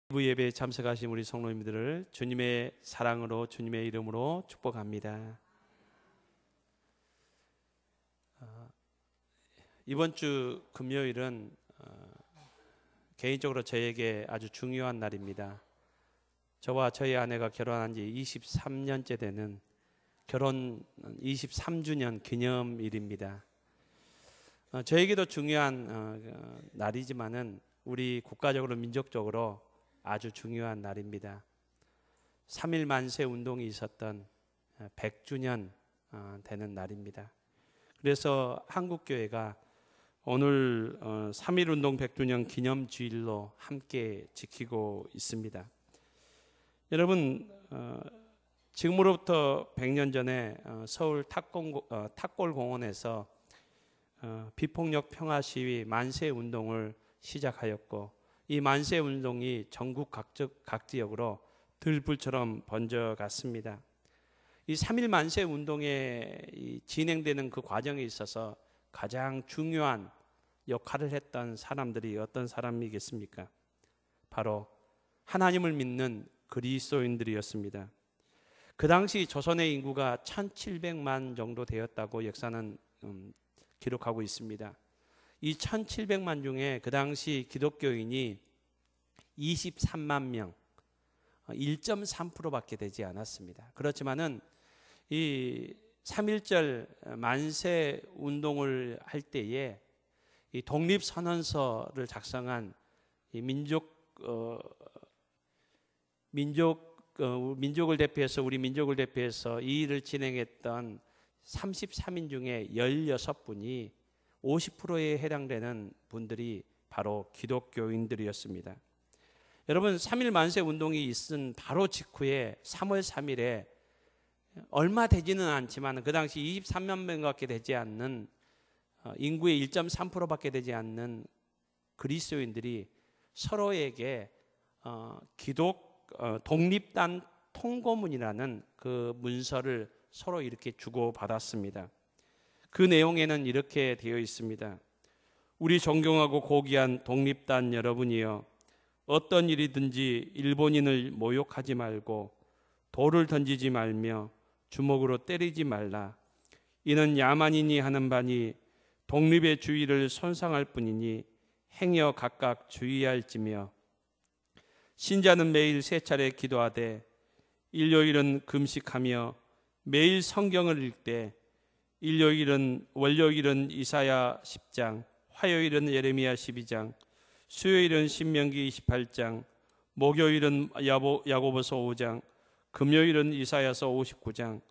일부 예배에 참석하신 우리 성도님들을 주님의 사랑으로 주님의 이름으로 축복합니다. 이번 주 금요일은 개인적으로 저에게 아주 중요한 날입니다. 저와 저희 아내가 결혼한 지 23년째 되는 결혼 23주년 기념일입니다. 저에게도 중요한 날이지만은 우리 국가적으로 민족적으로 아주 중요한 날입니다. 3.1 만세 운동이 있었던 100주년 되는 날입니다. 그래서 한국교회가 오늘 3.1 운동 100주년 기념주일로 함께 지키고 있습니다. 여러분, 지금으로부터 100년 전에 서울 탁골공원에서 비폭력 평화 시위 만세 운동을 시작하였고, 이 만세 운동이 전국 각 지역으로 들불처럼 번져갔습니다. 이 3.1 만세 운동에 진행되는 그 과정에 있어서 가장 중요한 역할을 했던 사람들이 어떤 사람이겠습니까? 바로 하나님을 믿는 그리스도인들이었습니다. 그 당시 조선의 인구가 1700만 정도 되었다고 역사는 기록하고 있습니다. 이 1700만 중에 그 당시 기독교인이 23만 명, 1.3%밖에 되지 않았습니다. 그렇지만은 이 3.1절 만세 운동을 할 때에 이 독립선언서를 작성한 이 민족을 대표해서 우리 민족을 대표해서 이 일을 진행했던 33인 중에 16분이 50%에 해당되는 분들이 바로 기독교인들이었습니다. 여러분, 3.1 만세 운동이 있은 바로 직후에 3월 3일에 얼마 되지는 않지만 그 당시 23만 명밖에 되지 않는 인구의 1.3%밖에 되지 않는 그리스도인들이 서로에게 독립단 통고문이라는 그 문서를 서로 이렇게 주고받았습니다. 그 내용에는 이렇게 되어 있습니다. 우리 존경하고 고귀한 독립단 여러분이여, 어떤 일이든지 일본인을 모욕하지 말고 돌을 던지지 말며 주먹으로 때리지 말라. 이는 야만인이 하는 바니 독립의 주의를 손상할 뿐이니 행여 각각 주의할지며, 신자는 매일 3차례 기도하되 일요일은 금식하며 매일 성경을 읽되 월요일은 이사야 10장, 화요일은 예레미야 12장, 수요일은 신명기 28장, 목요일은 야고보서 5장, 금요일은 이사야서 59장,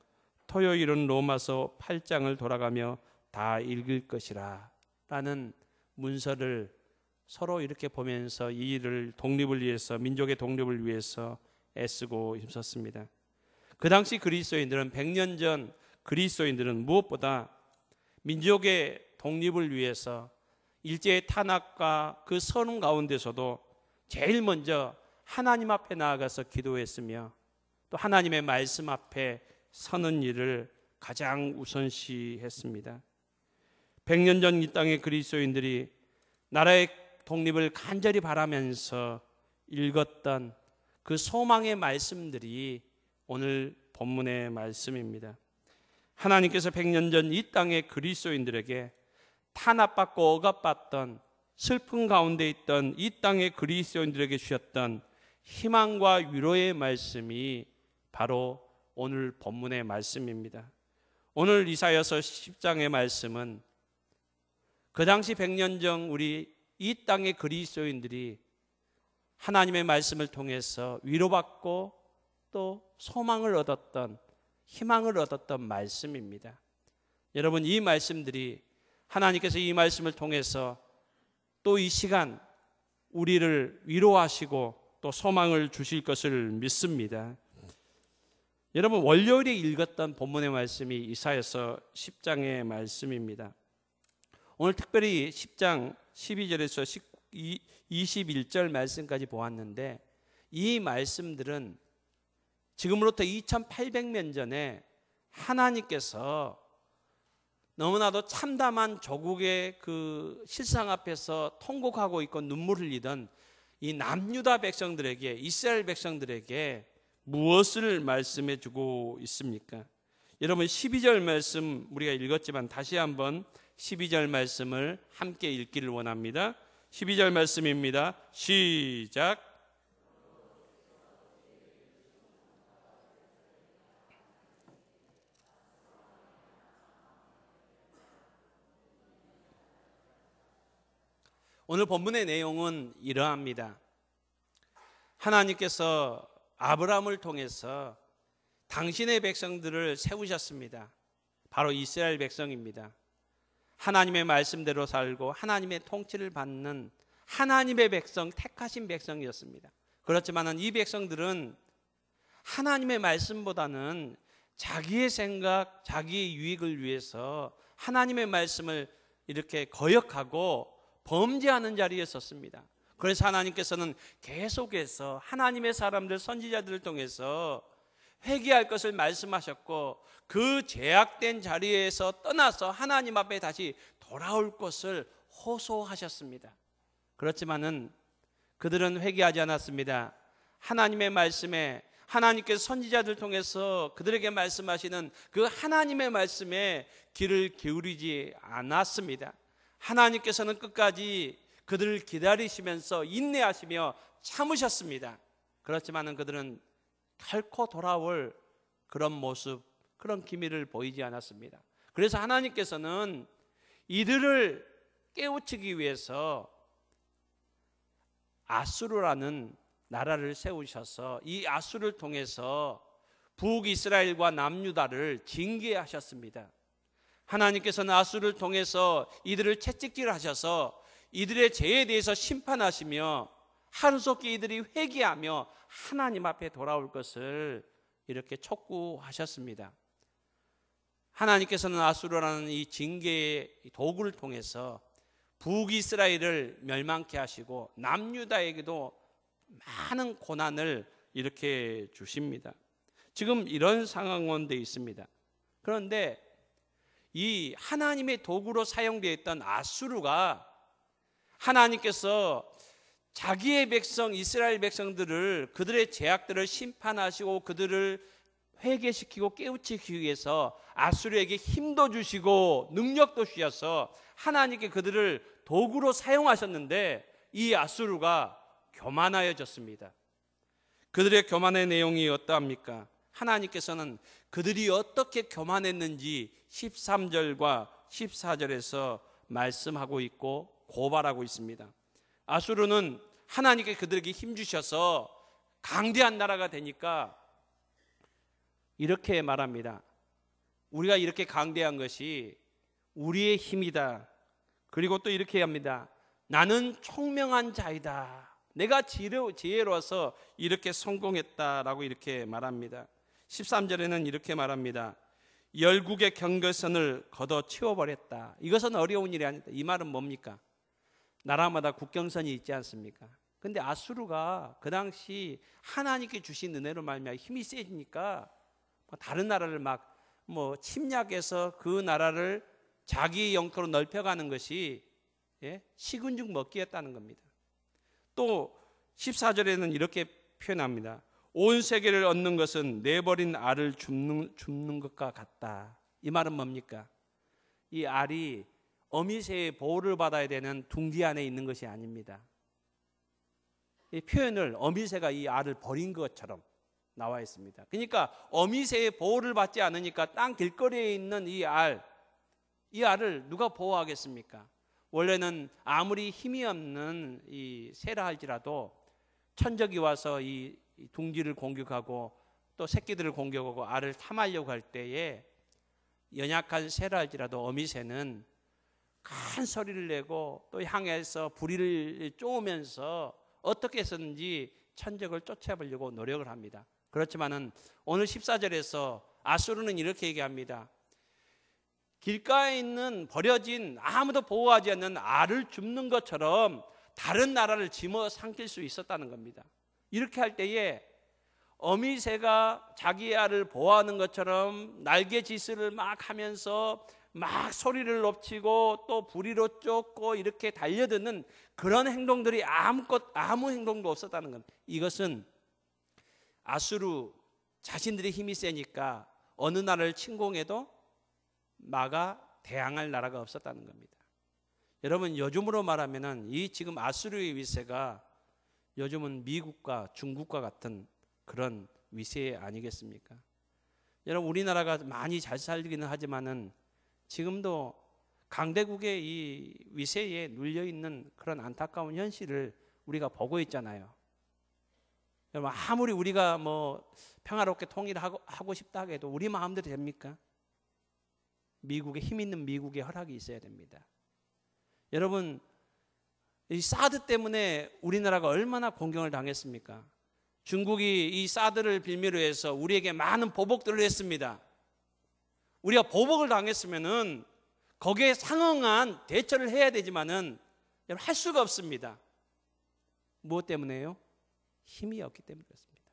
토요일은 로마서 8장을 돌아가며 다 읽을 것이라 라는 문서를 서로 이렇게 보면서 이 일을 독립을 위해서, 민족의 독립을 위해서 애쓰고 힘썼습니다. 그 당시 그리스도인들은 100년 전 그리스도인들은 무엇보다 민족의 독립을 위해서 일제의 탄압과 그 서름 가운데서도 제일 먼저 하나님 앞에 나아가서 기도했으며 또 하나님의 말씀 앞에 서는 일을 가장 우선시했습니다. 100년 전 이 땅의 그리스도인들이 나라의 독립을 간절히 바라면서 읽었던 그 소망의 말씀들이 오늘 본문의 말씀입니다. 하나님께서 100년 전 이 땅의 그리스도인들에게 탄압받고 억압받던 슬픔 가운데 있던 이 땅의 그리스도인들에게 주셨던 희망과 위로의 말씀이 바로 오늘 본문의 말씀입니다. 오늘 이사야서 10장의 말씀은 그 당시 100년 전 우리 이 땅의 그리스도인들이 하나님의 말씀을 통해서 위로받고 또 소망을 얻었던, 희망을 얻었던 말씀입니다. 여러분, 이 말씀들이 하나님께서 이 말씀을 통해서 또 이 시간 우리를 위로하시고 또 소망을 주실 것을 믿습니다. 여러분, 월요일에 읽었던 본문의 말씀이 이사야서 10장의 말씀입니다. 오늘 특별히 10장 12절에서 21절 말씀까지 보았는데, 이 말씀들은 지금으로부터 2800년 전에 하나님께서 너무나도 참담한 조국의 그 실상 앞에서 통곡하고 있고 눈물 흘리던 이 남유다 백성들에게, 이스라엘 백성들에게 무엇을 말씀해 주고 있습니까? 여러분 12절 말씀 우리가 읽었지만 다시 한번 12절 말씀을 함께 읽기를 원합니다. 12절 말씀입니다. 시작. 오늘 본문의 내용은 이러합니다. 하나님께서 아브라함을 통해서 당신의 백성들을 세우셨습니다. 바로 이스라엘 백성입니다. 하나님의 말씀대로 살고 하나님의 통치를 받는 하나님의 백성, 택하신 백성이었습니다. 그렇지만 이 백성들은 하나님의 말씀보다는 자기의 생각, 자기의 유익을 위해서 하나님의 말씀을 이렇게 거역하고 범죄하는 자리에 섰습니다. 그래서 하나님께서는 계속해서 하나님의 사람들, 선지자들을 통해서 회개할 것을 말씀하셨고 그 제약된 자리에서 떠나서 하나님 앞에 다시 돌아올 것을 호소하셨습니다. 그렇지만은 그들은 회개하지 않았습니다. 하나님의 말씀에, 하나님께서 선지자들 통해서 그들에게 말씀하시는 그 하나님의 말씀에 귀를 기울이지 않았습니다. 하나님께서는 끝까지 그들을 기다리시면서 인내하시며 참으셨습니다. 그렇지만 그들은 결코 돌아올 그런 모습, 그런 기미를 보이지 않았습니다. 그래서 하나님께서는 이들을 깨우치기 위해서 아수르라는 나라를 세우셔서 이 아수르를 통해서 북이스라엘과 남유다를 징계하셨습니다. 하나님께서는 아수르를 통해서 이들을 채찍질 하셔서 이들의 죄에 대해서 심판하시며 하루속히 이들이 회개하며 하나님 앞에 돌아올 것을 이렇게 촉구하셨습니다. 하나님께서는 아수르라는 이 징계의 도구를 통해서 북이스라엘을 멸망케 하시고 남유다에게도 많은 고난을 이렇게 주십니다. 지금 이런 상황 가운데 있습니다. 그런데 이 하나님의 도구로 사용되어 있던 아수르가 하나님께서 자기의 백성 이스라엘 백성들을 그들의 죄악들을 심판하시고 그들을 회개시키고 깨우치기 위해서 아수르에게 힘도 주시고 능력도 주셔서 하나님께 그들을 도구로 사용하셨는데 이 아수르가 교만하여졌습니다. 그들의 교만의 내용이 어떠합니까? 하나님께서는 그들이 어떻게 교만했는지 13절과 14절에서 말씀하고 있고 고발하고 있습니다. 아수르는 하나님께 그들에게 힘주셔서 강대한 나라가 되니까 이렇게 말합니다. 우리가 이렇게 강대한 것이 우리의 힘이다. 그리고 또 이렇게 합니다. 나는 총명한 자이다. 내가 지혜로워서 이렇게 성공했다라고 이렇게 말합니다. 13절에는 이렇게 말합니다. 열국의 경계선을 걷어치워버렸다. 이것은 어려운 일이 아니다. 이 말은 뭡니까? 나라마다 국경선이 있지 않습니까? 근데 아수르가 그 당시 하나님께 주신 은혜로 말미암아 힘이 세지니까 다른 나라를 막 침략해서 그 나라를 자기 영토로 넓혀가는 것이 식은 죽 먹기였다는 겁니다. 또 14절에는 이렇게 표현합니다. 온 세계를 얻는 것은 내버린 알을 줍는 것과 같다. 이 말은 뭡니까? 이 알이 어미새의 보호를 받아야 되는 둥지 안에 있는 것이 아닙니다. 이 표현을 어미새가 이 알을 버린 것처럼 나와 있습니다. 그러니까 어미새의 보호를 받지 않으니까 땅 길거리에 있는 이 알을 누가 보호하겠습니까? 원래는 아무리 힘이 없는 이 새라 할지라도 천적이 와서 이 둥지를 공격하고 또 새끼들을 공격하고 알을 탐하려고 할 때에 연약한 새라 할지라도 어미새는 큰 소리를 내고 또 향해서 부리를 쪼으면서 어떻게 해서든지 천적을 쫓아보려고 노력을 합니다. 그렇지만은 오늘 14절에서 아수르는 이렇게 얘기합니다. 길가에 있는 버려진 아무도 보호하지 않는 알을 줍는 것처럼 다른 나라를 집어 삼킬 수 있었다는 겁니다. 이렇게 할 때에 어미새가 자기 알을 보호하는 것처럼 날개짓을 막 하면서 막 소리를 높이고 또 부리로 쫓고 이렇게 달려드는 그런 행동들이 아무 행동도 없었다는 겁니다. 이것은 아수르 자신들의 힘이 세니까 어느 나라를 침공해도 막아 대항할 나라가 없었다는 겁니다. 여러분, 요즘으로 말하면은 이 지금 아수르의 위세가 요즘은 미국과 중국과 같은 그런 위세 아니겠습니까? 여러분, 우리나라가 많이 잘 살기는 하지만은 지금도 강대국의 이 위세에 눌려 있는 그런 안타까운 현실을 우리가 보고 있잖아요. 여러분, 아무리 우리가 뭐 평화롭게 통일하고 싶다 해도 우리 마음대로 됩니까? 미국의 힘 있는 미국의 허락이 있어야 됩니다. 여러분, 이 사드 때문에 우리나라가 얼마나 공경을 당했습니까? 중국이 이 사드를 빌미로 해서 우리에게 많은 보복들을 했습니다. 우리가 보복을 당했으면은 거기에 상응한 대처를 해야 되지만은 할 수가 없습니다. 무엇 때문에요? 힘이 없기 때문에 그렇습니다.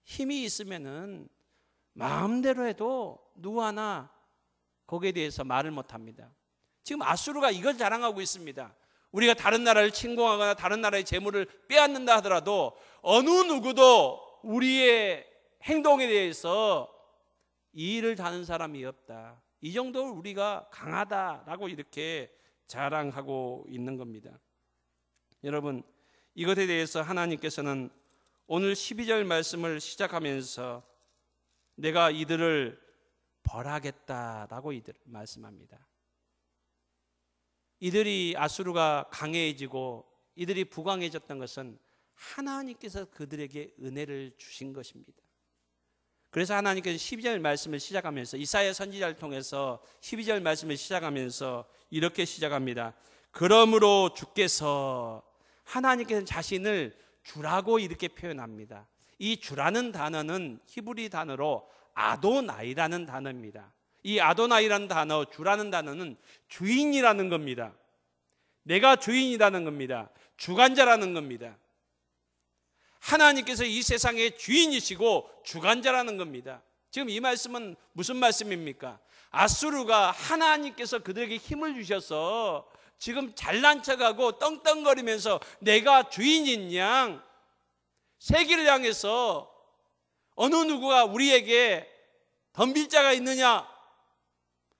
힘이 있으면은 마음대로 해도 누구 하나 거기에 대해서 말을 못 합니다. 지금 아수르가 이걸 자랑하고 있습니다. 우리가 다른 나라를 침공하거나 다른 나라의 재물을 빼앗는다 하더라도 어느 누구도 우리의 행동에 대해서 이의를 다는 사람이 없다. 이 정도로 우리가 강하다라고 이렇게 자랑하고 있는 겁니다. 여러분, 이것에 대해서 하나님께서는 오늘 12절 말씀을 시작하면서 내가 이들을 벌하겠다라고 말씀합니다. 이들이 아수르가 강해지고 이들이 부강해졌던 것은 하나님께서 그들에게 은혜를 주신 것입니다. 그래서 하나님께서 12절 말씀을 시작하면서 이사야 선지자를 통해서 12절 말씀을 시작하면서 이렇게 시작합니다. 그러므로 주께서, 하나님께서는 자신을 주라고 이렇게 표현합니다. 이 주라는 단어는 히브리 단어로 아도나이라는 단어입니다. 이 아도나이라는 단어, 주라는 단어는 주인이라는 겁니다. 내가 주인이라는 겁니다. 주관자라는 겁니다. 하나님께서 이 세상의 주인이시고 주관자라는 겁니다. 지금 이 말씀은 무슨 말씀입니까? 아수르가 하나님께서 그들에게 힘을 주셔서 지금 잘난 척하고 떵떵거리면서 내가 주인인 양 세계를 향해서 어느 누구가 우리에게 덤빌 자가 있느냐,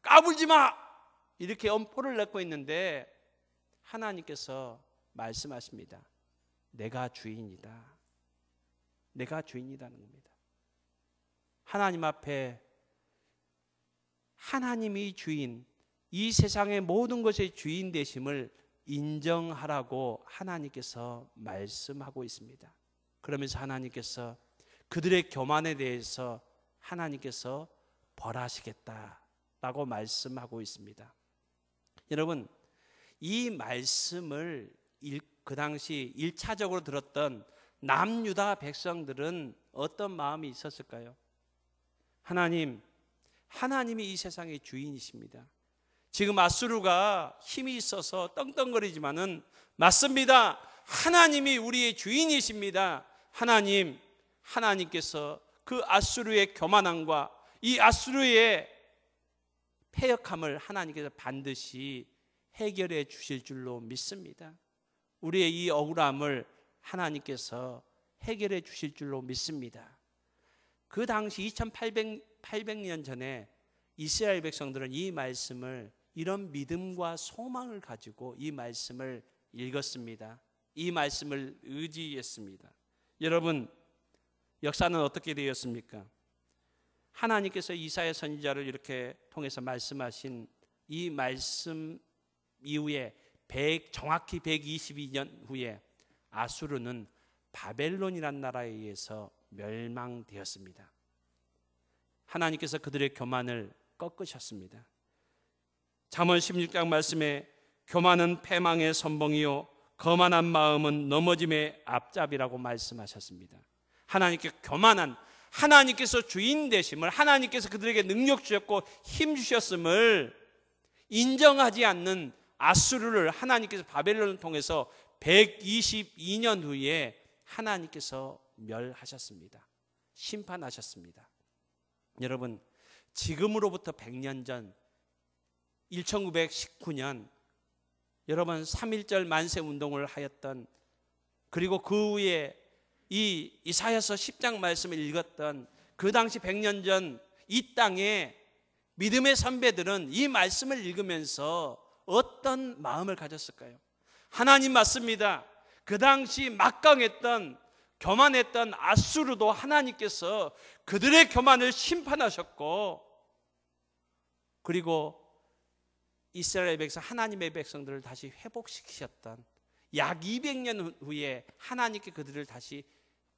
까불지 마, 이렇게 엄포를 내고 있는데 하나님께서 말씀하십니다. 내가 주인이다. 내가 주인이라는 겁니다. 하나님 앞에 하나님이 주인, 이 세상의 모든 것의 주인 되심을 인정하라고 하나님께서 말씀하고 있습니다. 그러면서 하나님께서 그들의 교만에 대해서 하나님께서 벌하시겠다라고 말씀하고 있습니다. 여러분, 이 말씀을 그 당시 1차적으로 들었던 남유다 백성들은 어떤 마음이 있었을까요? 하나님이 이 세상의 주인이십니다. 지금 아수르가 힘이 있어서 떵떵거리지만은 맞습니다. 하나님이 우리의 주인이십니다. 하나님께서 그 아수르의 교만함과 이 아수르의 패역함을 하나님께서 반드시 해결해 주실 줄로 믿습니다. 우리의 이 억울함을 하나님께서 해결해 주실 줄로 믿습니다. 그 당시 2800년 전에 이스라엘 백성들은 이 말씀을, 이런 믿음과 소망을 가지고 이 말씀을 읽었습니다. 이 말씀을 의지했습니다. 여러분, 역사는 어떻게 되었습니까? 하나님께서 이사야 선지자를 이렇게 통해서 말씀하신 이 말씀 이후에 정확히 122년 후에 아수르는 바벨론이라는 나라에 의해서 멸망되었습니다. 하나님께서 그들의 교만을 꺾으셨습니다. 잠언 16장 말씀에 교만은 패망의 선봉이요 거만한 마음은 넘어짐의 앞잡이라고 말씀하셨습니다. 하나님께서 주인 되심을, 하나님께서 그들에게 능력 주셨고 힘 주셨음을 인정하지 않는 아수르를 하나님께서 바벨론을 통해서 122년 후에 하나님께서 멸하셨습니다. 심판하셨습니다. 여러분, 지금으로부터 100년 전 1919년 여러분 3.1절 만세 운동을 하였던, 그리고 그 후에 이 이사야서 10장 말씀을 읽었던 그 당시 100년 전 이 땅에 믿음의 선배들은 이 말씀을 읽으면서 어떤 마음을 가졌을까요? 하나님 맞습니다. 그 당시 막강했던 교만했던 아수르도 하나님께서 그들의 교만을 심판하셨고, 그리고 이스라엘 백성, 하나님의 백성들을 다시 회복시키셨던, 약 200년 후에 하나님께 그들을 다시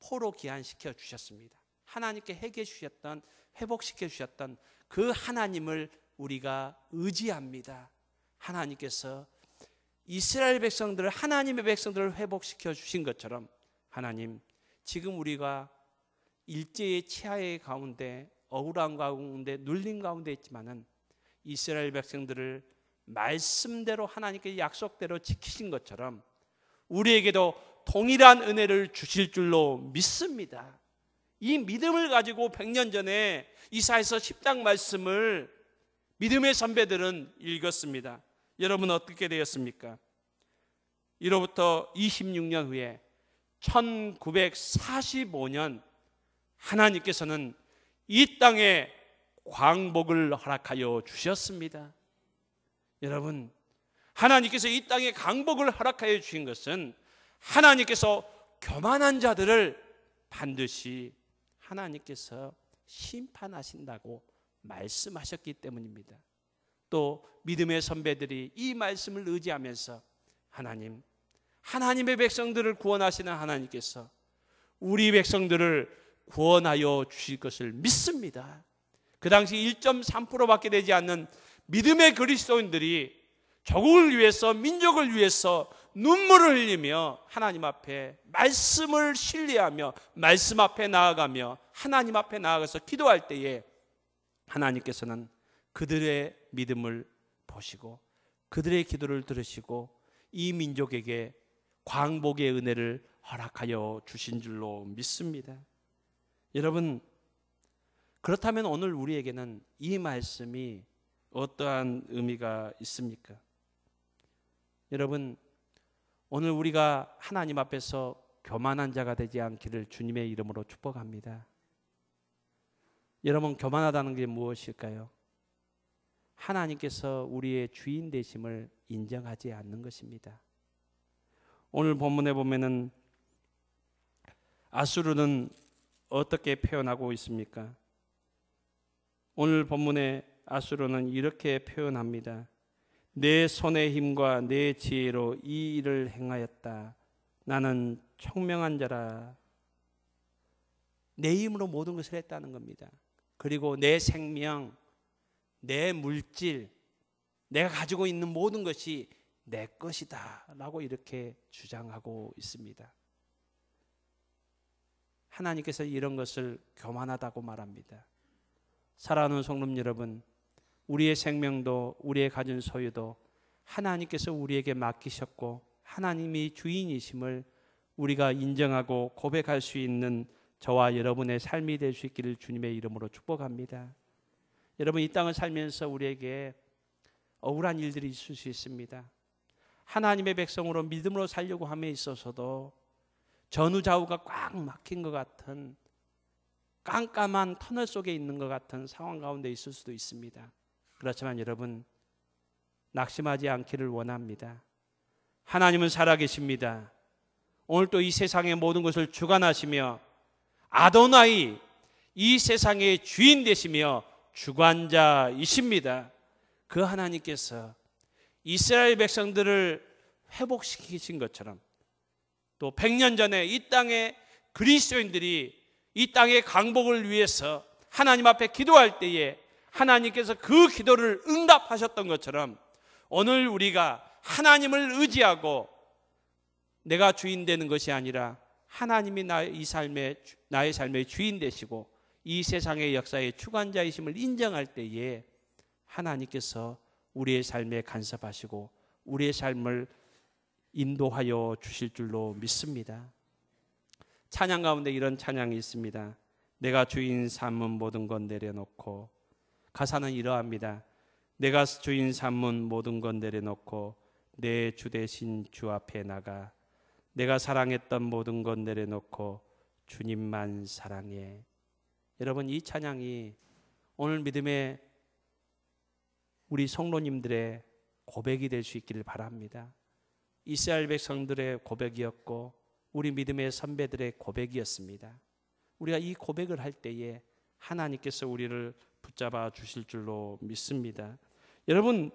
포로 귀환시켜 주셨습니다. 하나님께 회개해 주셨던, 회복시켜 주셨던 그 하나님을 우리가 의지합니다. 하나님께서 이스라엘 백성들을, 하나님의 백성들을 회복시켜 주신 것처럼 하나님, 지금 우리가 일제의 치하의 가운데, 억울한 가운데, 눌림 가운데 있지만은 이스라엘 백성들을 말씀대로 하나님께 약속대로 지키신 것처럼 우리에게도 동일한 은혜를 주실 줄로 믿습니다. 이 믿음을 가지고 100년 전에 이사야서 10장 말씀을 믿음의 선배들은 읽었습니다. 여러분 어떻게 되었습니까? 이로부터 26년 후에 1945년 하나님께서는 이 땅에 광복을 허락하여 주셨습니다. 여러분, 하나님께서 이 땅에 광복을 허락하여 주신 것은 하나님께서 교만한 자들을 반드시 하나님께서 심판하신다고 말씀하셨기 때문입니다. 또 믿음의 선배들이 이 말씀을 의지하면서 하나님, 하나님의 백성들을 구원하시는 하나님께서 우리 백성들을 구원하여 주실 것을 믿습니다. 그 당시 1.3%밖에 되지 않는 믿음의 그리스도인들이 조국을 위해서, 민족을 위해서 눈물을 흘리며 하나님 앞에 말씀을 신뢰하며 말씀 앞에 나아가며 하나님 앞에 나아가서 기도할 때에 하나님께서는 그들의 믿음을 보시고 그들의 기도를 들으시고 이 민족에게 광복의 은혜를 허락하여 주신 줄로 믿습니다. 여러분, 그렇다면 오늘 우리에게는 이 말씀이 어떠한 의미가 있습니까? 여러분, 오늘 우리가 하나님 앞에서 교만한 자가 되지 않기를 주님의 이름으로 축복합니다. 여러분, 교만하다는 게 무엇일까요? 하나님께서 우리의 주인 되심을 인정하지 않는 것입니다. 오늘 본문에 보면은 아수르는 어떻게 표현하고 있습니까? 오늘 본문에 아수르는 이렇게 표현합니다. 내 손의 힘과 내 지혜로 이 일을 행하였다. 나는 총명한 자라. 내 힘으로 모든 것을 했다는 겁니다. 그리고 내 생명, 내 물질, 내가 가지고 있는 모든 것이 내 것이다 라고 이렇게 주장하고 있습니다. 하나님께서 이런 것을 교만하다고 말합니다. 사랑하는 성도 여러분, 우리의 생명도 우리의 가진 소유도 하나님께서 우리에게 맡기셨고 하나님이 주인이심을 우리가 인정하고 고백할 수 있는 저와 여러분의 삶이 될 수 있기를 주님의 이름으로 축복합니다. 여러분, 이 땅을 살면서 우리에게 억울한 일들이 있을 수 있습니다. 하나님의 백성으로 믿음으로 살려고 함에 있어서도 전후좌우가 꽉 막힌 것 같은 깜깜한 터널 속에 있는 것 같은 상황 가운데 있을 수도 있습니다. 그렇지만 여러분, 낙심하지 않기를 원합니다. 하나님은 살아계십니다. 오늘 또 이 세상의 모든 것을 주관하시며 아도나이, 이 세상의 주인 되시며 주관자이십니다. 그 하나님께서 이스라엘 백성들을 회복시키신 것처럼 또 100년 전에 이 땅의 그리스도인들이 이 땅의 강복을 위해서 하나님 앞에 기도할 때에 하나님께서 그 기도를 응답하셨던 것처럼 오늘 우리가 하나님을 의지하고 내가 주인 되는 것이 아니라 하나님이 나의 삶의 주인 되시고 이 세상의 역사의 주관자이심을 인정할 때에 하나님께서 우리의 삶에 간섭하시고 우리의 삶을 인도하여 주실 줄로 믿습니다. 찬양 가운데 이런 찬양이 있습니다. 내가 주인 삼은 모든 것 내려놓고, 가사는 이러합니다. 내가 주인 삼은 모든 건 내려놓고 내 주 대신 주 앞에 나가 내가 사랑했던 모든 건 내려놓고 주님만 사랑해. 여러분, 이 찬양이 오늘 믿음의 우리 성도님들의 고백이 될 수 있기를 바랍니다. 이스라엘 백성들의 고백이었고 우리 믿음의 선배들의 고백이었습니다. 우리가 이 고백을 할 때에 하나님께서 우리를 붙잡아 주실 줄로 믿습니다. 여러분,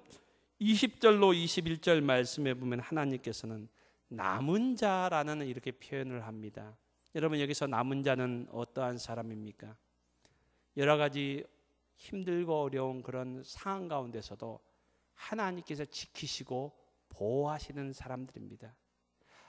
20절로 21절 말씀에 보면 하나님께서는 남은 자라는 이렇게 표현을 합니다. 여러분, 여기서 남은 자는 어떠한 사람입니까? 여러 가지 힘들고 어려운 그런 상황 가운데서도 하나님께서 지키시고 보호하시는 사람들입니다.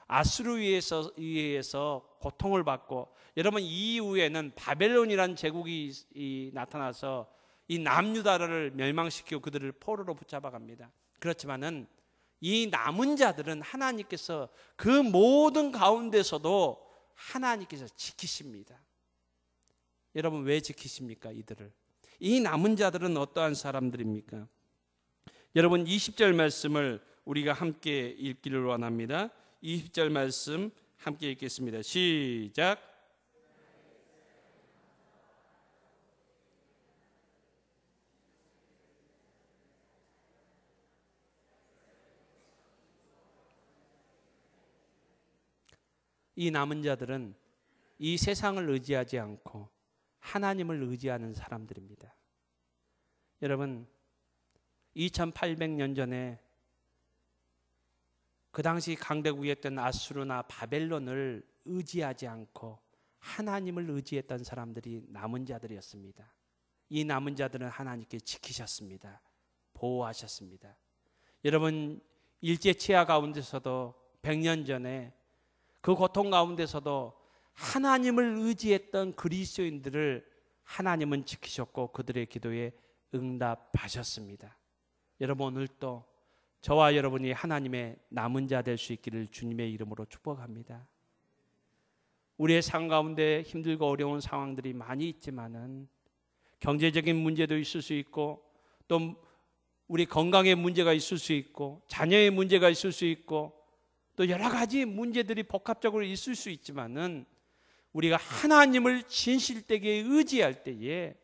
아수르에 의해서 고통을 받고, 여러분 이후에는 바벨론이라는 제국이 나타나서 이 남유다를 멸망시키고 그들을 포로로 붙잡아갑니다. 그렇지만은 이 남은 자들은 하나님께서 그 모든 가운데서도 하나님께서 지키십니다. 여러분, 왜 지키십니까? 이들을. 이 남은 자들은 어떠한 사람들입니까? 여러분, 20절 말씀을 우리가 함께 읽기를 원합니다. 20절 말씀 함께 읽겠습니다. 시작. 이 남은 자들은 이 세상을 의지하지 않고 하나님을 의지하는 사람들입니다. 여러분, 2800년 전에 그 당시 강대국이었던 아수르나 바벨론을 의지하지 않고 하나님을 의지했던 사람들이 남은 자들이었습니다. 이 남은 자들은 하나님께 지키셨습니다. 보호하셨습니다. 여러분, 일제치하 가운데서도 100년 전에 그 고통 가운데서도 하나님을 의지했던 그리스도인들을 하나님은 지키셨고 그들의 기도에 응답하셨습니다. 여러분, 오늘 또 저와 여러분이 하나님의 남은 자 될 수 있기를 주님의 이름으로 축복합니다. 우리의 삶 가운데 힘들고 어려운 상황들이 많이 있지만은 경제적인 문제도 있을 수 있고 또 우리 건강의 문제가 있을 수 있고 자녀의 문제가 있을 수 있고 또 여러 가지 문제들이 복합적으로 있을 수 있지만은 우리가 하나님을 진실되게 의지할 때에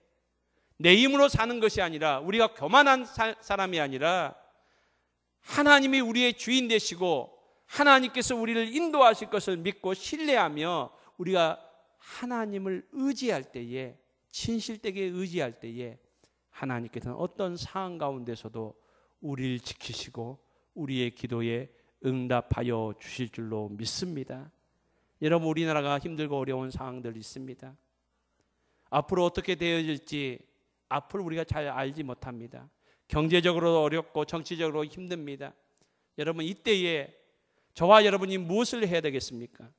내 힘으로 사는 것이 아니라 우리가 교만한 사람이 아니라 하나님이 우리의 주인 되시고 하나님께서 우리를 인도하실 것을 믿고 신뢰하며 우리가 하나님을 의지할 때에 진실되게 의지할 때에 하나님께서는 어떤 상황 가운데서도 우리를 지키시고 우리의 기도에 응답하여 주실 줄로 믿습니다. 여러분, 우리나라가 힘들고 어려운 상황들 있습니다. 앞으로 어떻게 되어질지 앞을 우리가 잘 알지 못합니다. 경제적으로 어렵고 정치적으로 힘듭니다. 여러분, 이때에 저와 여러분이 무엇을 해야 되겠습니까?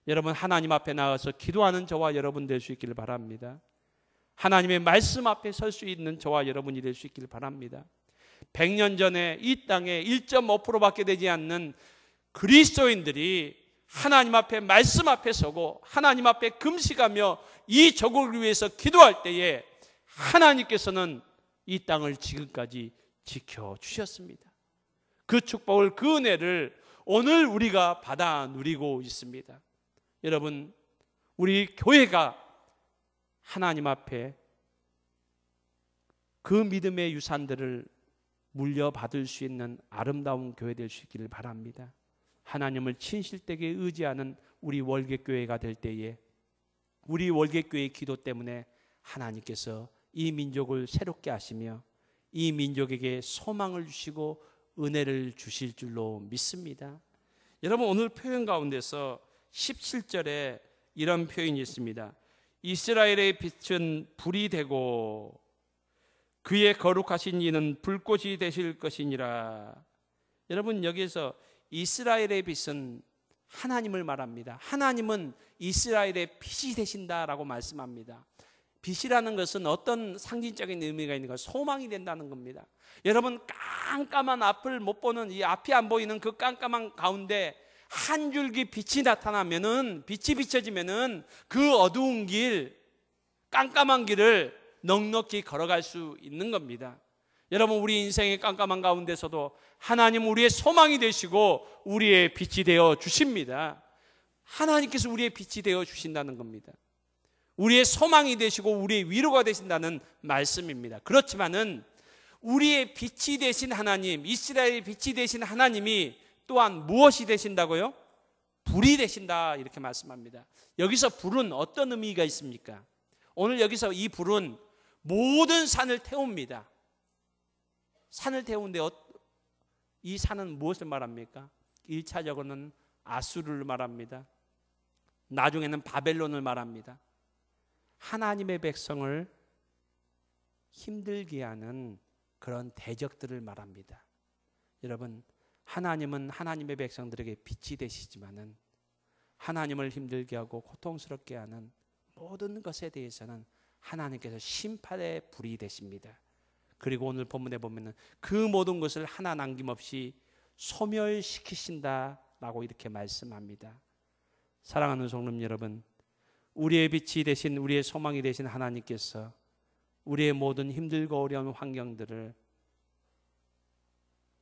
여러분, 하나님 앞에 나가서 기도하는 저와 여러분 될 수 있기를 바랍니다. 하나님의 말씀 앞에 설 수 있는 저와 여러분이 될 수 있기를 바랍니다. 100년 전에 이 땅에 1.5%밖에 되지 않는 그리스도인들이 하나님 앞에 말씀 앞에 서고 하나님 앞에 금식하며 이 조국을 위해서 기도할 때에 하나님께서는 이 땅을 지금까지 지켜주셨습니다. 그 축복을, 그 은혜를 오늘 우리가 받아 누리고 있습니다. 여러분, 우리 교회가 하나님 앞에 그 믿음의 유산들을 물려받을 수 있는 아름다운 교회 될 수 있기를 바랍니다. 하나님을 진실되게 의지하는 우리 월계교회가 될 때에 우리 월계교회의 기도 때문에 하나님께서 이 민족을 새롭게 하시며 이 민족에게 소망을 주시고 은혜를 주실 줄로 믿습니다. 여러분, 오늘 표현 가운데서 17절에 이런 표현이 있습니다. 이스라엘의 빛은 불이 되고 그의 거룩하신 이는 불꽃이 되실 것이니라. 여러분, 여기에서 이스라엘의 빛은 하나님을 말합니다. 하나님은 이스라엘의 빛이 되신다라고 말씀합니다. 빛이라는 것은 어떤 상징적인 의미가 있는가? 소망이 된다는 겁니다. 여러분, 깜깜한 앞을 못 보는, 이 앞이 안 보이는 그 깜깜한 가운데 한 줄기 빛이 나타나면은, 빛이 비춰지면은 그 어두운 길, 깜깜한 길을 넉넉히 걸어갈 수 있는 겁니다. 여러분, 우리 인생의 깜깜한 가운데서도 하나님 우리의 소망이 되시고 우리의 빛이 되어 주십니다. 하나님께서 우리의 빛이 되어 주신다는 겁니다. 우리의 소망이 되시고 우리의 위로가 되신다는 말씀입니다. 그렇지만은 우리의 빛이 되신 하나님, 이스라엘의 빛이 되신 하나님이 또한 무엇이 되신다고요? 불이 되신다, 이렇게 말씀합니다. 여기서 불은 어떤 의미가 있습니까? 오늘 여기서 이 불은 모든 산을 태웁니다. 산을 태우는데 이 산은 무엇을 말합니까? 1차적으로는 아수르를 말합니다. 나중에는 바벨론을 말합니다. 하나님의 백성을 힘들게 하는 그런 대적들을 말합니다. 여러분, 하나님은 하나님의 백성들에게 빛이 되시지만은 하나님을 힘들게 하고 고통스럽게 하는 모든 것에 대해서는 하나님께서 심판의 불이 되십니다. 그리고 오늘 본문에 보면은 그 모든 것을 하나 남김없이 소멸시키신다라고 이렇게 말씀합니다. 사랑하는 성도 여러분, 우리의 빛이 되신, 우리의 소망이 되신 하나님께서 우리의 모든 힘들고 어려운 환경들을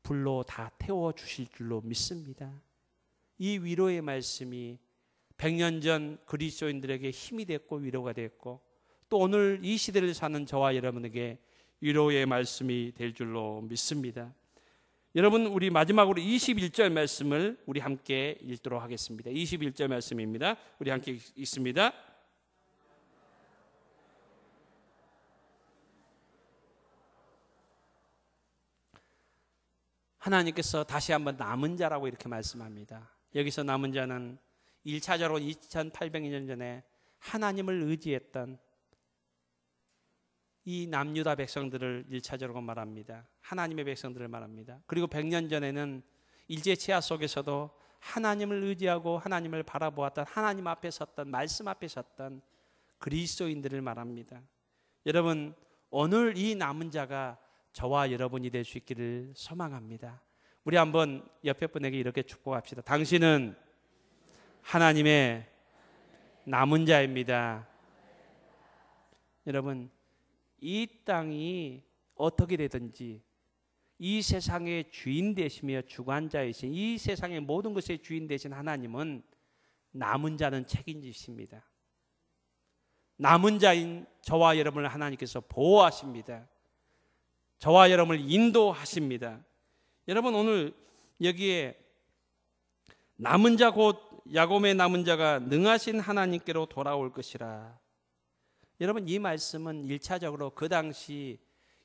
불로 다 태워주실 줄로 믿습니다. 이 위로의 말씀이 100년 전 그리스도인들에게 힘이 됐고 위로가 됐고, 또 오늘 이 시대를 사는 저와 여러분에게 위로의 말씀이 될 줄로 믿습니다. 여러분, 우리 마지막으로 21절 말씀을 우리 함께 읽도록 하겠습니다. 21절 말씀입니다. 우리 함께 읽습니다. 하나님께서 다시 한번 남은 자라고 이렇게 말씀합니다. 여기서 남은 자는 1차적으로 2800년 전에 하나님을 의지했던 이 남유다 백성들을 1차적으로 말합니다. 하나님의 백성들을 말합니다. 그리고 100년 전에는 일제치하 속에서도 하나님을 의지하고 하나님을 바라보았던, 하나님 앞에 섰던, 말씀 앞에 섰던 그리스도인들을 말합니다. 여러분, 오늘 이 남은 자가 저와 여러분이 될 수 있기를 소망합니다. 우리 한번 옆에 분에게 이렇게 축복합시다. 당신은 하나님의 남은 자입니다. 여러분, 이 땅이 어떻게 되든지 이 세상의 주인 되시며 주관자이신, 이 세상의 모든 것의 주인 되신 하나님은 남은 자는 책임지십니다. 남은 자인 저와 여러분을 하나님께서 보호하십니다. 저와 여러분을 인도하십니다. 여러분, 오늘 여기에 남은 자 곧 야곱의 남은 자가 능하신 하나님께로 돌아올 것이라. 여러분, 이 말씀은 1차적으로 그 당시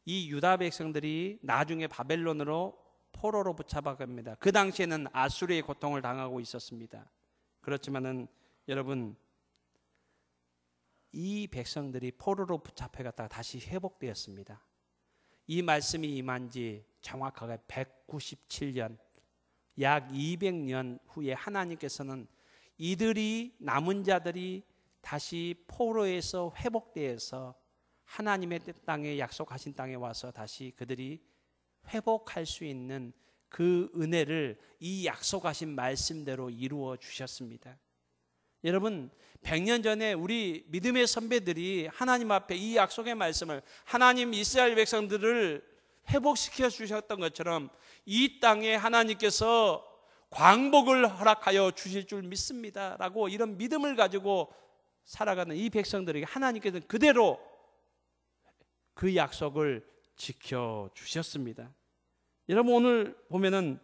이 유다 백성들이 나중에 바벨론으로 포로로 붙잡아갑니다. 그 당시에는 아수르의 고통을 당하고 있었습니다. 그렇지만은 여러분, 이 백성들이 포로로 붙잡혀갔다가 다시 회복되었습니다. 이 말씀이 임한 지 정확하게 197년, 약 200년 후에 하나님께서는 이들이, 남은 자들이 다시 포로에서 회복되어서 하나님의 땅에, 약속하신 땅에 와서 다시 그들이 회복할 수 있는 그 은혜를 이 약속하신 말씀대로 이루어 주셨습니다. 여러분, 100년 전에 우리 믿음의 선배들이 하나님 앞에 이 약속의 말씀을, 하나님 이스라엘 백성들을 회복시켜 주셨던 것처럼 이 땅에 하나님께서 광복을 허락하여 주실 줄 믿습니다 라고 이런 믿음을 가지고 살아가는 이 백성들에게 하나님께서는 그대로 그 약속을 지켜주셨습니다. 여러분, 오늘 보면은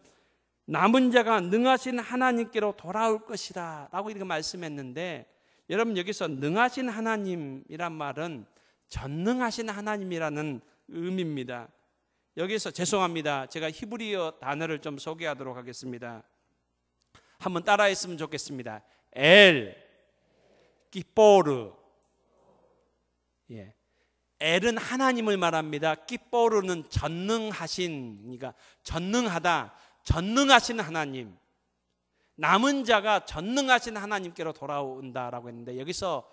남은 자가 능하신 하나님께로 돌아올 것이다 라고 이렇게 말씀했는데, 여러분, 여기서 능하신 하나님이란 말은 전능하신 하나님이라는 의미입니다. 여기서 죄송합니다, 제가 히브리어 단어를 좀 소개하도록 하겠습니다. 한번 따라했으면 좋겠습니다. 엘 기뽀르. 예. 엘은 하나님을 말합니다. 기뽀르는 전능하신, 그러니까 전능하다, 전능하신 하나님. 남은 자가 전능하신 하나님께로 돌아온다라고 했는데, 여기서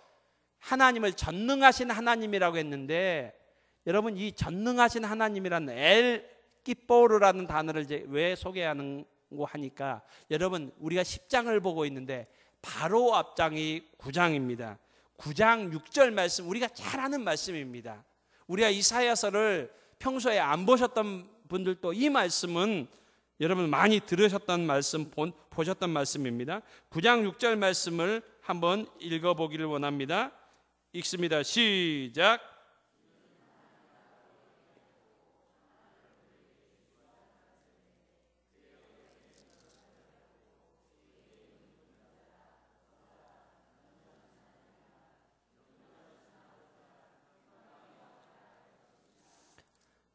하나님을 전능하신 하나님이라고 했는데, 여러분, 이 전능하신 하나님이라는 엘 기뽀르라는 단어를 이제 왜 소개하는 거 하니까, 여러분, 우리가 10장을 보고 있는데 바로 앞장이 9장입니다. 9장 6절 말씀, 우리가 잘 아는 말씀입니다. 우리가 이사야서를 평소에 안 보셨던 분들도 이 말씀은 여러분 많이 들으셨던 말씀, 보셨던 말씀입니다. 9장 6절 말씀을 한번 읽어보기를 원합니다. 읽습니다. 시작.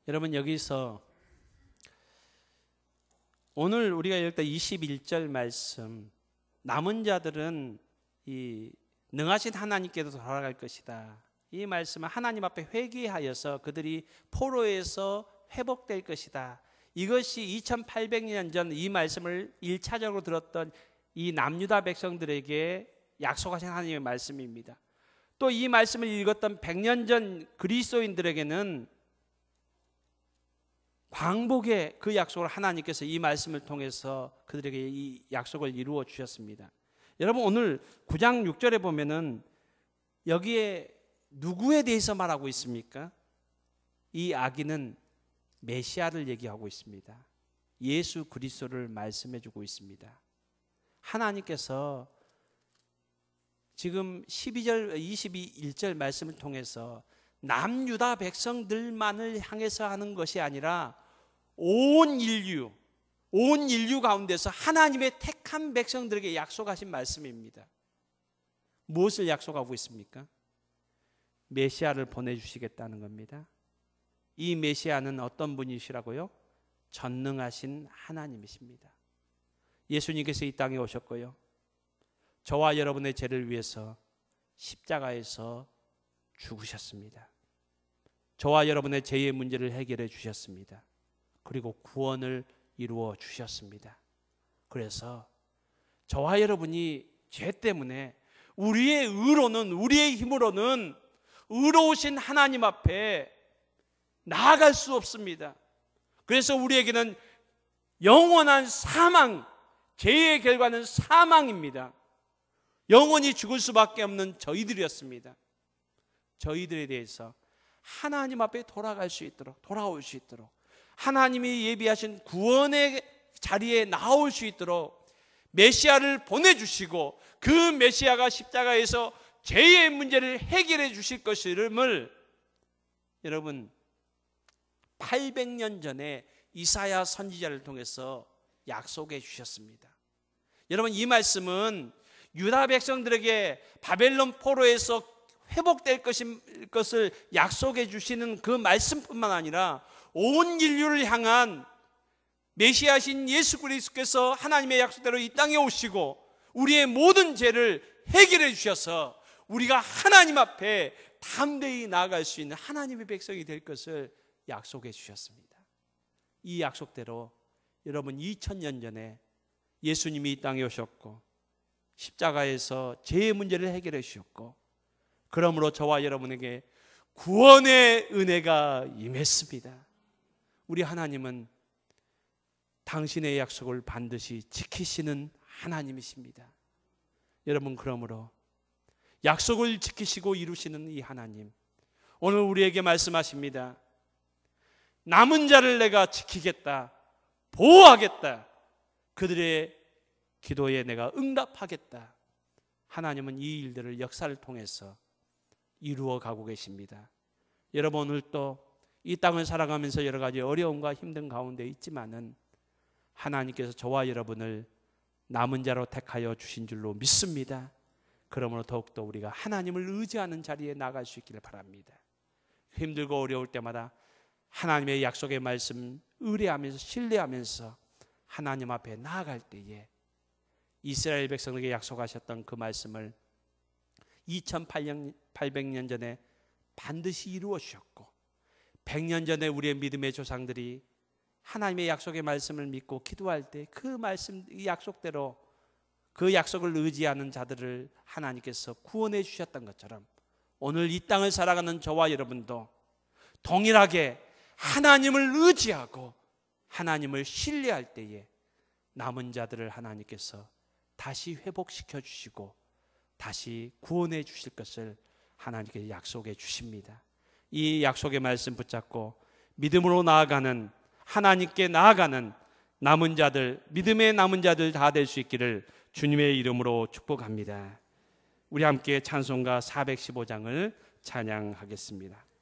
여러분, 여기서 오늘 우리가 읽었던 21절 말씀, 남은 자들은 이 능하신 하나님께도 돌아갈 것이다. 이 말씀은 하나님 앞에 회개하여서 그들이 포로에서 회복될 것이다. 이것이 2800년 전 이 말씀을 1차적으로 들었던 이 남유다 백성들에게 약속하신 하나님의 말씀입니다. 또 이 말씀을 읽었던 100년 전 그리스도인들에게는 광복의 그 약속을 하나님께서 이 말씀을 통해서 그들에게 이 약속을 이루어 주셨습니다. 여러분, 오늘 9장 6절에 보면은 여기에 누구에 대해서 말하고 있습니까? 이 아기는 메시아를 얘기하고 있습니다. 예수 그리스도를 말씀해 주고 있습니다. 하나님께서 지금 12절, 21절 말씀을 통해서 남유다 백성들만을 향해서 하는 것이 아니라 온 인류 가운데서 하나님의 택한 백성들에게 약속하신 말씀입니다. 무엇을 약속하고 있습니까? 메시아를 보내주시겠다는 겁니다. 이 메시아는 어떤 분이시라고요? 전능하신 하나님이십니다. 예수님께서 이 땅에 오셨고요, 저와 여러분의 죄를 위해서 십자가에서 죽으셨습니다. 저와 여러분의 죄의 문제를 해결해 주셨습니다. 그리고 구원을 이루어 주셨습니다. 그래서 저와 여러분이 죄 때문에 우리의 의로는, 우리의 힘으로는 의로우신 하나님 앞에 나아갈 수 없습니다. 그래서 우리에게는 영원한 사망, 죄의 결과는 사망입니다. 영원히 죽을 수밖에 없는 저희들이었습니다. 저희들에 대해서 하나님 앞에 돌아올 수 있도록 하나님이 예비하신 구원의 자리에 나올 수 있도록 메시아를 보내주시고, 그 메시아가 십자가에서 죄의 문제를 해결해 주실 것임을 여러분 800년 전에 이사야 선지자를 통해서 약속해 주셨습니다. 여러분, 이 말씀은 유다 백성들에게 바벨론 포로에서 회복될 것을 약속해 주시는 그 말씀뿐만 아니라 온 인류를 향한 메시아신 예수 그리스도께서 하나님의 약속대로 이 땅에 오시고 우리의 모든 죄를 해결해 주셔서 우리가 하나님 앞에 담대히 나아갈 수 있는 하나님의 백성이 될 것을 약속해 주셨습니다. 이 약속대로 여러분 2000년 전에 예수님이 이 땅에 오셨고 십자가에서 죄의 문제를 해결해 주셨고, 그러므로 저와 여러분에게 구원의 은혜가 임했습니다. 우리 하나님은 당신의 약속을 반드시 지키시는 하나님이십니다. 여러분, 그러므로 약속을 지키시고 이루시는 이 하나님, 오늘 우리에게 말씀하십니다. 남은 자를 내가 지키겠다, 보호하겠다, 그들의 기도에 내가 응답하겠다. 하나님은 이 일들을 역사를 통해서 이루어 가고 계십니다. 여러분, 오늘 또 이 땅을 살아가면서 여러 가지 어려움과 힘든 가운데 있지만은 하나님께서 저와 여러분을 남은 자로 택하여 주신 줄로 믿습니다. 그러므로 더욱더 우리가 하나님을 의지하는 자리에 나갈 수 있기를 바랍니다. 힘들고 어려울 때마다 하나님의 약속의 말씀 의뢰하면서 신뢰하면서 하나님 앞에 나아갈 때에 이스라엘 백성에게 약속하셨던 그 말씀을 2800년 전에 반드시 이루어 주셨고, 100년 전에 우리의 믿음의 조상들이 하나님의 약속의 말씀을 믿고 기도할 때 그 말씀, 이 약속대로 그 약속을 의지하는 자들을 하나님께서 구원해 주셨던 것처럼 오늘 이 땅을 살아가는 저와 여러분도 동일하게 하나님을 의지하고 하나님을 신뢰할 때에 남은 자들을 하나님께서 다시 회복시켜 주시고 다시 구원해 주실 것을 하나님께서 약속해 주십니다. 이 약속의 말씀 붙잡고 믿음으로 나아가는, 하나님께 나아가는 남은 자들, 믿음의 남은 자들 다 될 수 있기를 주님의 이름으로 축복합니다. 우리 함께 찬송가 415장을 찬양하겠습니다.